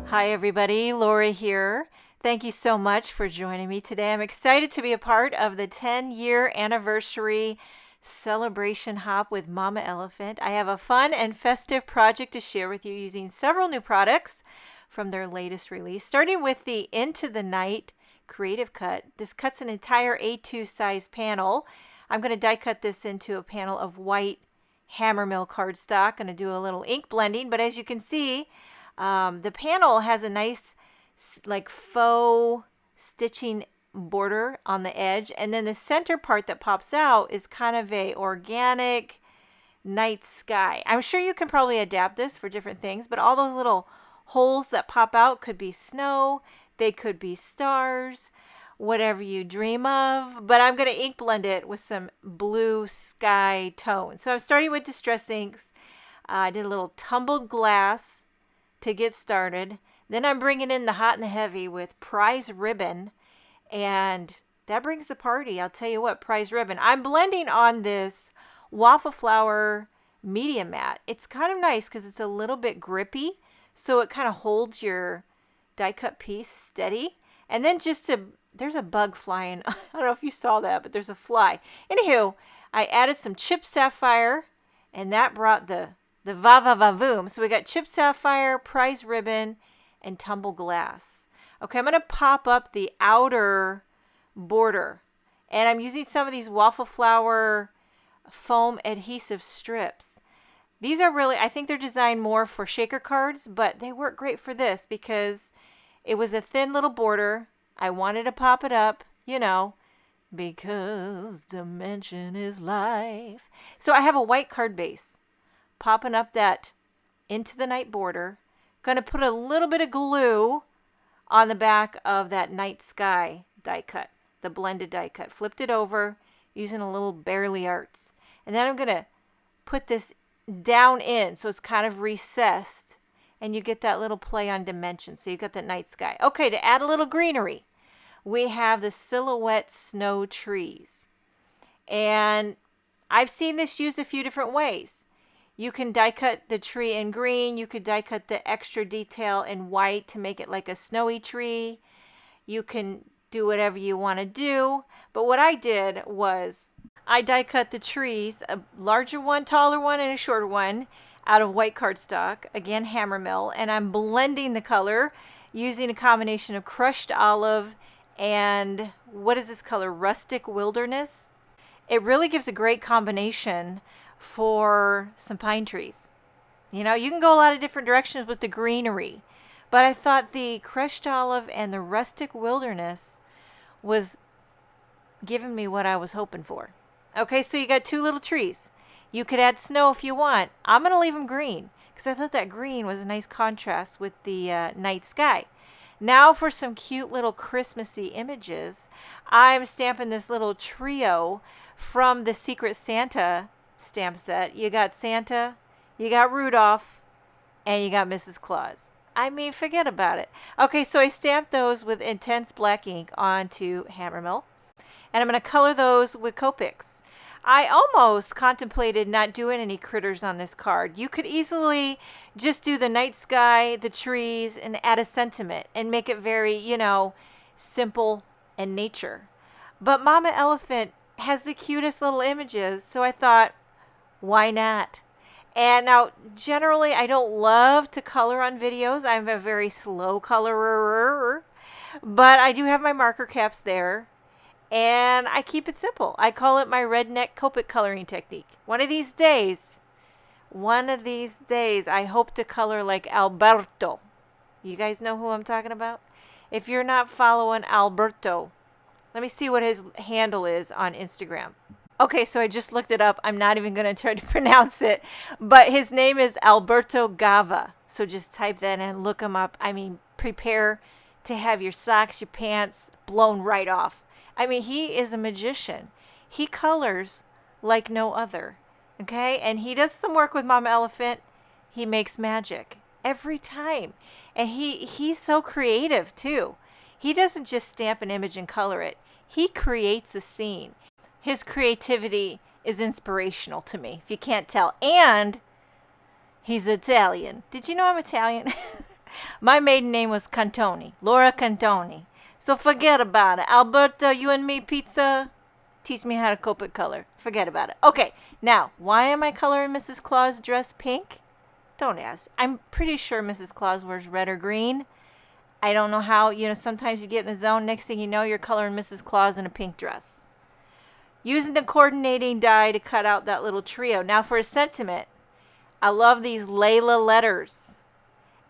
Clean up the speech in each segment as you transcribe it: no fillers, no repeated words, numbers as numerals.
Hi everybody, Lori here. Thank you so much for joining me today. I'm excited to be a part of the 10-year anniversary celebration hop with Mama Elephant. I have a fun and festive project to share with you using several new products from their latest release, starting with the Into the Night Creative Cut. This cuts an entire A2 size panel. I'm going to die cut this into a panel of white Hammermill cardstock. Going to do a little ink blending, but as you can see, the panel has a nice like faux stitching border on the edge, and then the center part that pops out is kind of a organic night sky. I'm sure you can probably adapt this for different things, but all those little holes that pop out could be snow, they could be stars, whatever you dream of. But I'm going to ink blend it with some blue sky tone. So I'm starting with Distress Inks. I did a little tumbled glass to get started. Then I'm bringing in the hot and the heavy with Prize Ribbon, and that brings the party. I'll tell you what, Prize Ribbon. I'm blending on this Waffle Flower medium mat. It's kind of nice because it's a little bit grippy, so it kind of holds your die cut piece steady. And then there's a bug flying. I don't know if you saw that, but there's a fly. Anywho, I added some Chipped Sapphire, and that brought the va-va-va-voom. So we got Chipped Sapphire, Prize Ribbon, and Tumbled Glass. Okay, I'm going to pop up the outer border. And I'm using some of these Waffle Flower foam adhesive strips. These are really, I think they're designed more for shaker cards, but they work great for this because it was a thin little border. I wanted to pop it up, you know, because dimension is life. So I have a white card base. Popping up that Into the Night border. Going to put a little bit of glue on the back of that night sky die cut, the blended die cut. Flipped it over using a little Barely Arts. And then I'm going to put this down in so it's kind of recessed, and you get that little play on dimension. So you got that night sky. Okay, to add a little greenery, we have the Silhouette Snow Trees. And I've seen this used a few different ways. You can die cut the tree in green. You could die cut the extra detail in white to make it like a snowy tree. You can do whatever you want to do. But what I did was I die cut the trees, a larger one, taller one, and a shorter one, out of white cardstock, again Hammermill, and I'm blending the color using a combination of crushed olive and what is this color? Rustic Wilderness. It really gives a great combination for some pine trees. You know, you can go a lot of different directions with the greenery, but I thought the crushed olive and the Rustic Wilderness was giving me what I was hoping for. Okay, so you got two little trees. You could add snow if you want. I'm going to leave them green because I thought that green was a nice contrast with the night sky. Now for some cute little Christmassy images. I'm stamping this little trio from the Secret Santa stamp set. You got Santa, you got Rudolph, and you got Mrs. Claus. I mean, forget about it. Okay, so I stamped those with intense black ink onto Hammermill, and I'm going to color those with Copics. I almost contemplated not doing any critters on this card. You could easily just do the night sky, the trees, and add a sentiment and make it very, you know, simple and nature. But Mama Elephant has the cutest little images, so I thought, why not? And now, generally, I don't love to color on videos. I'm a very slow colorer, but I do have my marker caps there. And I keep it simple. I call it my redneck Copic coloring technique. One of these days, I hope to color like Alberto. You guys know who I'm talking about? If you're not following Alberto, let me see what his handle is on Instagram. Okay, so I just looked it up. I'm not even going to try to pronounce it. But his name is Alberto Gava. So just type that in, look him up. I mean, prepare to have your socks, your pants blown right off. I mean, he is a magician. He colors like no other. Okay? And he does some work with Mama Elephant. He makes magic every time. And he's so creative, too. He doesn't just stamp an image and color it. He creates a scene. His creativity is inspirational to me, if you can't tell. And he's Italian. Did you know I'm Italian? My maiden name was Cantoni, Laura Cantoni. So forget about it. Alberto, you and me pizza. Teach me how to cope with color. Forget about it. Okay, now, why am I coloring Mrs. Claus' dress pink? Don't ask. I'm pretty sure Mrs. Claus wears red or green. I don't know how, sometimes you get in the zone. Next thing you know, you're coloring Mrs. Claus in a pink dress. Using the coordinating die to cut out that little trio. Now for a sentiment, I love these Layla letters.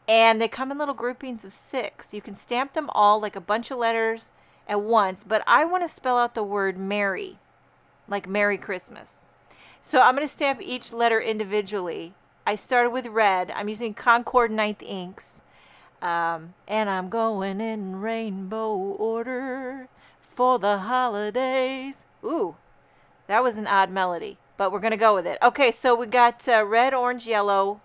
And they come in little groupings of 6. You can stamp them all like a bunch of letters at once, but I want to spell out the word Merry, like Merry Christmas. So I'm going to stamp each letter individually. I started with red. I'm using Concord 9th inks. And I'm going in rainbow order for the holidays. Ooh, that was an odd melody, but we're going to go with it. Okay, so we got red, orange, yellow.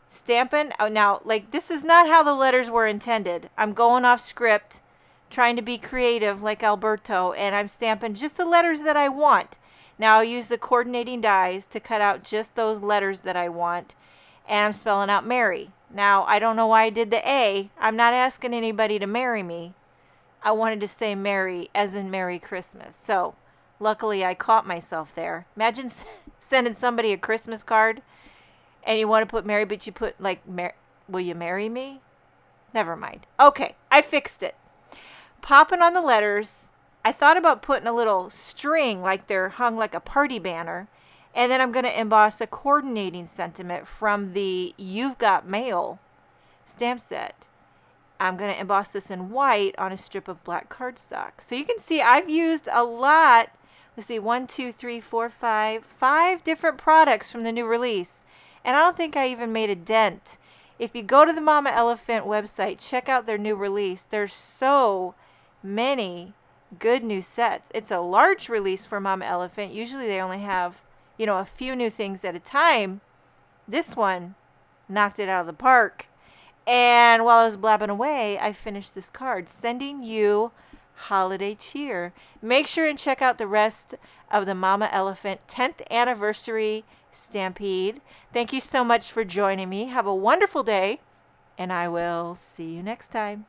Stamping. Oh, now, this is not how the letters were intended. I'm going off script, trying to be creative like Alberto, and I'm stamping just the letters that I want. Now I'll use the coordinating dies to cut out just those letters that I want, and I'm spelling out Mary. Now, I don't know why I did the A. I'm not asking anybody to marry me. I wanted to say Merry, as in Merry Christmas. So, luckily I caught myself there. Imagine sending somebody a Christmas card, and you want to put Mary, but you put will you marry me? Never mind. Okay, I fixed it. Popping on the letters, I thought about putting a little string like they're hung like a party banner, and then I'm going to emboss a coordinating sentiment from the You've Got Mail stamp set. I'm going to emboss this in white on a strip of black cardstock. So you can see I've used a lot. Let's see, 1, 2, 3, 4, 5 different products from the new release. And I don't think I even made a dent. If you go to the Mama Elephant website, check out their new release. There's so many good new sets. It's a large release for Mama Elephant. Usually they only have, a few new things at a time. This one knocked it out of the park. And while I was blabbing away, I finished this card, sending you holiday cheer. Make sure and check out the rest of the Mama Elephant 10th anniversary Stampede. Thank you so much for joining me. Have a wonderful day, and I will see you next time.